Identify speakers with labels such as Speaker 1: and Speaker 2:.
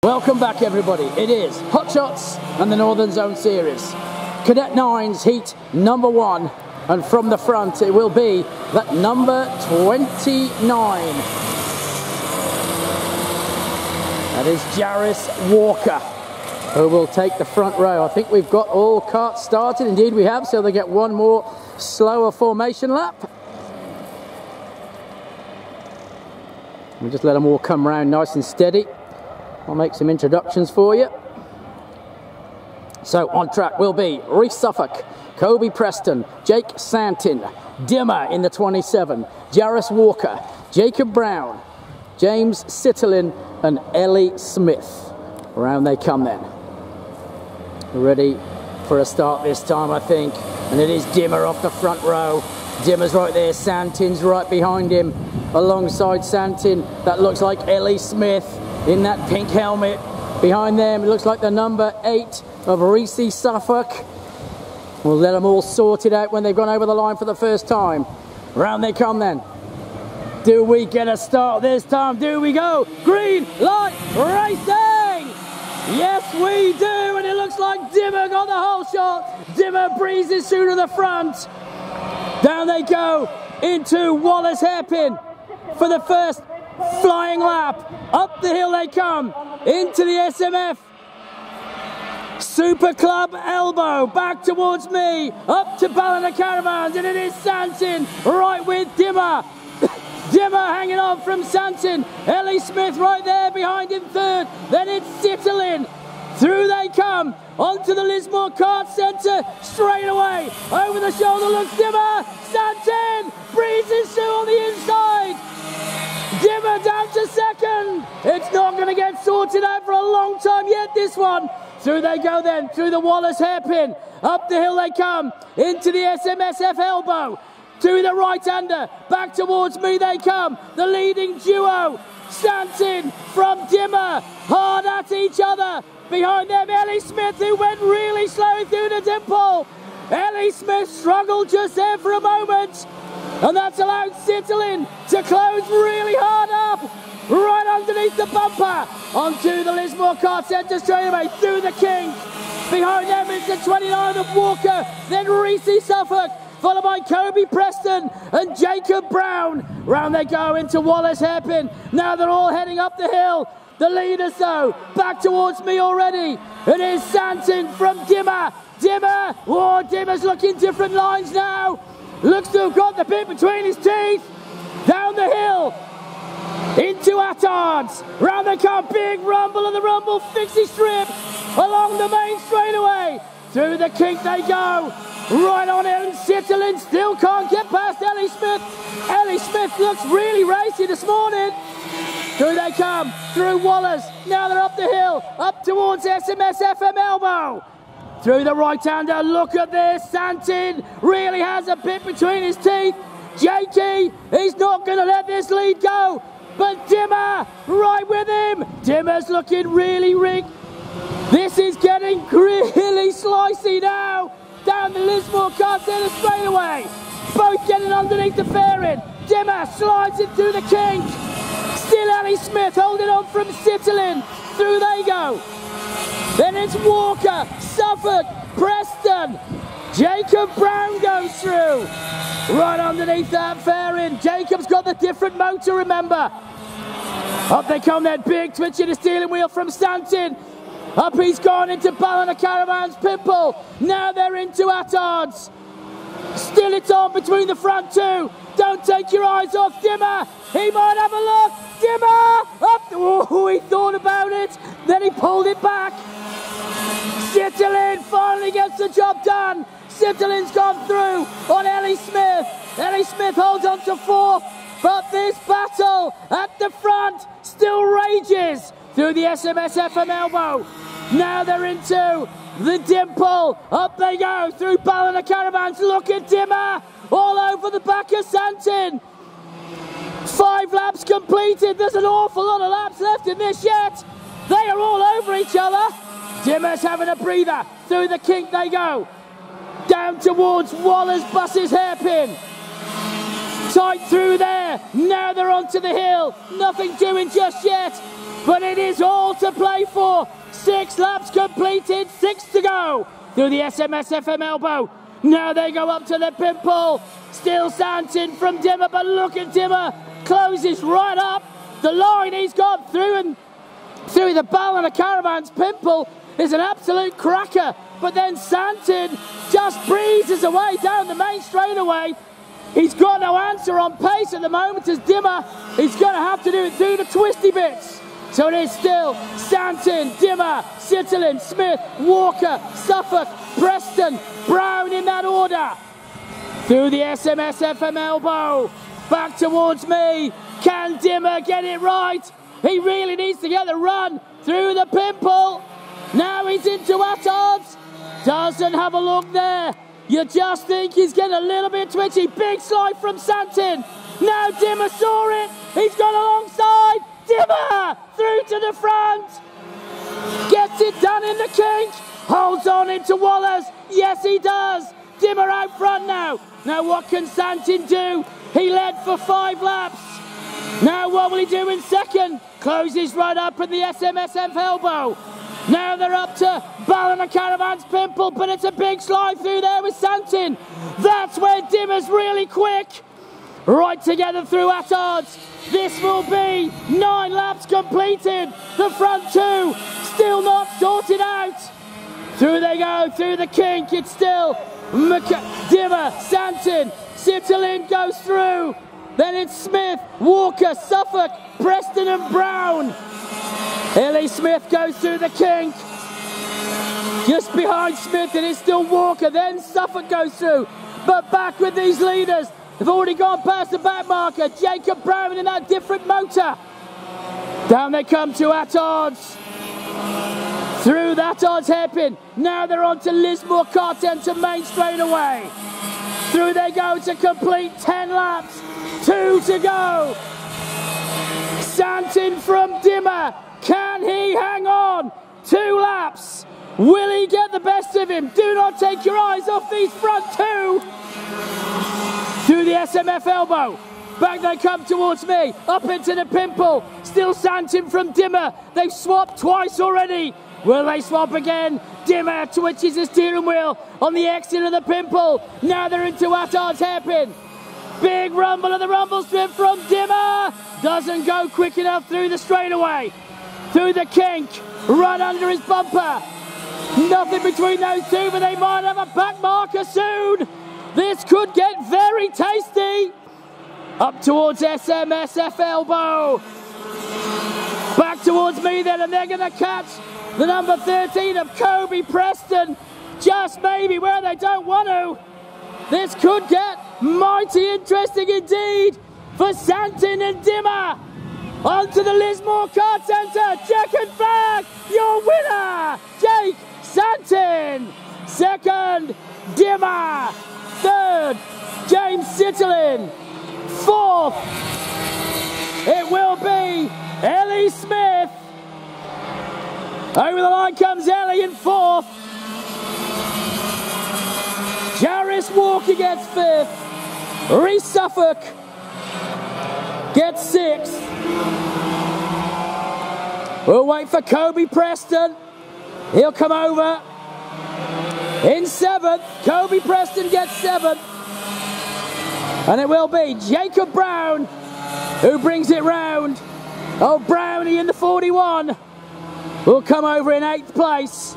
Speaker 1: Welcome back everybody, it is Hot Shots and the Northern Zone Series. Cadet 9's heat number 1, and from the front it will be that number 29. That is Jarvis Walker, who will take the front row. I think we've got all carts started, indeed we have, so they get one more slower formation lap. We'll just let them all come round nice and steady. I'll make some introductions for you. So on track will be Reese Suffolk, Kobe Preston, Jake Santin, Dimmer in the 27, Jarvis Walker, Jacob Brown, James Sitterlin and Ellie Smith. Around they come then. Ready for a start this time I think, and it is Dimmer off the front row. Dimmer's right there, Santin's right behind him. Alongside Santin, that looks like Ellie Smith in that pink helmet. Behind them, it looks like the number 8 of Reese Suffolk. We'll let them all sort it out when they've gone over the line for the first time. Round they come then. Do we get a start this time? Do we go? Green light racing! Yes, we do, and it looks like Dimmer got the whole shot. Dimmer breezes through to the front. Down they go into Wallace Hairpin for the first flying lap. Up the hill they come into the SMF Super Club elbow, back towards me, up to Ballina Caravans, and it is Santin right with Dimmer. Dimmer hanging on from Santin. Ellie Smith right there behind him third. Then it's Sitterlin. Through they come onto the Lismore Kart Centre straight away. Over the shoulder looks Dimmer. Santin breezes through on the inside. Dimmer down to second. It's not going to get sorted out for a long time yet, this one. Through they go then, through the Wallace Hairpin. Up the hill they come, into the SMSF elbow. To the right-hander, back towards me they come. The leading duo, Santin from Dimmer, hard at each other. Behind them, Ellie Smith, who went really slow through the dimple. Ellie Smith struggled just there for a moment. And that's allowed Sitterlin to close really hard up, right underneath the bumper, onto the Lismore Kart Centre straight away, through the kink. Behind them is the 29 of Walker, then Reese Suffolk, followed by Kobe Preston and Jacob Brown. Round they go into Wallace Hairpin. Now they're all heading up the hill. The leaders though, back towards me already. It is Santin from Dimmer. Dimmer, oh, Dimmer's looking different lines now. Looks to have got the bit between his teeth. Down the hill, into Attards. Round they come, big rumble of the rumble fixie strip. Along the main straightaway. Through the kink they go. Right on it, and Sitterlin still can't get past Ellie Smith. Ellie Smith looks really racy this morning. Through they come, through Wallace. Now they're up the hill, up towards SMS FM elbow. Through the right-hander, look at this. Santin really has a bit between his teeth. Jakey, he's not going to let this lead go. But Dimmer, right with him. Dimmer's looking really rigged. This is getting really slicey now. Down the Lismore Kart Centre straight away. Both getting underneath the fairing. Dimmer slides it through the kink. Still Ellie Smith holding on from Sitterlin. Through they go. Then it's Walker, Suffolk, Preston. Jacob Brown goes through. Right underneath that fairing. Jacob's got the different motor, remember. Up they come then, big twitch in the steering wheel from Santin. Up he's gone into Ballina Caravan's Pimple. Now they're into Attards. Still it's on between the front two. Don't take your eyes off Dimmer. He might have a look. Dimmer! Up! Oh, he thought about it. Then he pulled it back. Sitterlin finally gets the job done. Sitterlin's gone through on Ellie Smith. Ellie Smith holds on to fourth. But this battle at the front still rages through the SMS FM elbow. Now they're into the dimple. Up they go through Ballina Caravans. Look at Dimmer all over the back of Santin. 5 laps completed. There's an awful lot of laps left in this yet. They are all over each other. Dimmer's having a breather. Through the kink they go. Down towards Wallace Bus's Hairpin. Tight through there. Now they're onto the hill. Nothing doing just yet. But it is all to play for. 6 laps completed. 6 to go. Through the SMSFM elbow. Now they go up to the pimple. Still Santin from Dimmer. But look at Dimmer. Closes right up. The line he's got through and through the Ballina Caravan's pimple is an absolute cracker. But then Santin just breezes away down the main straightaway. He's got no answer on pace at the moment as Dimmer. He's going to have to do it through the twisty bits. So it is still Santin, Dimmer, Sitterlin, Smith, Walker, Suffolk, Preston, Brown in that order. Through the SMSFM elbow. Back towards me. Can Dimmer get it right? He really needs to get the run through the pimple. Now he's into at odds. Doesn't have a look there. You just think he's getting a little bit twitchy. Big slide from Santin. Now Dimmer saw it. He's gone alongside. Dimmer through to the front. Gets it done in the kink. Holds on into Wallace. Yes, he does. Dimmer out front now. Now what can Santin do? He led for 5 laps. Now what will he do in second? Closes right up at the SMSF elbow. Now they're up to Ballina Caravan's pimple, but it's a big slide through there with Santin. That's where Dimmer's really quick. Right together through at odds. This will be 9 laps completed. The front 2 still not sorted out. Through they go, through the kink. It's still Dimmer, Santin. Sitterlin goes through. Then it's Smith, Walker, Suffolk, Preston and Brown. Ellie Smith goes through the kink. Just behind Smith it is still Walker. Then Suffolk goes through. But back with these leaders. They've already gone past the back marker. Jacob Brown in that different motor. Down they come to at odds. Through that odds hairpin. Now they're on to Lismore Carten to main straightaway. Through they go to complete 10 laps. 2 to go. Santin from Dimmer. Can he hang on? 2 laps. Will he get the best of him? Do not take your eyes off these front 2. Through the SMF elbow. Back they come towards me. Up into the pimple. Still Santin from Dimmer. They've swapped twice already. Will they swap again? Dimmer twitches his steering wheel on the exit of the pimple. Now they're into Attard's hairpin. Big rumble of the rumble strip from Dimmer. Doesn't go quick enough through the straightaway. Through the kink. Right under his bumper. Nothing between those two, but they might have a back marker soon. This could get very tasty. Up towards SMSF elbow. Back towards me then, and they're going to catch the number 13 of Kobe Preston. Just maybe where they don't want to. This could get mighty interesting indeed for Santin and Dimmer. Onto the Lismore Card Centre. Checkered flag. Your winner, Jake Santin. Second, Dimmer. Third, James Sitterlin. Fourth, it will be Ellie Smith. Over the line comes Ellie in 4th. Jarvis Walker gets 5th. Reece Suffolk gets 6th. We'll wait for Kobe Preston. He'll come over in 7th. Kobe Preston gets 7th. And it will be Jacob Brown who brings it round. Oh, Brownie in the 41 will come over in 8th place.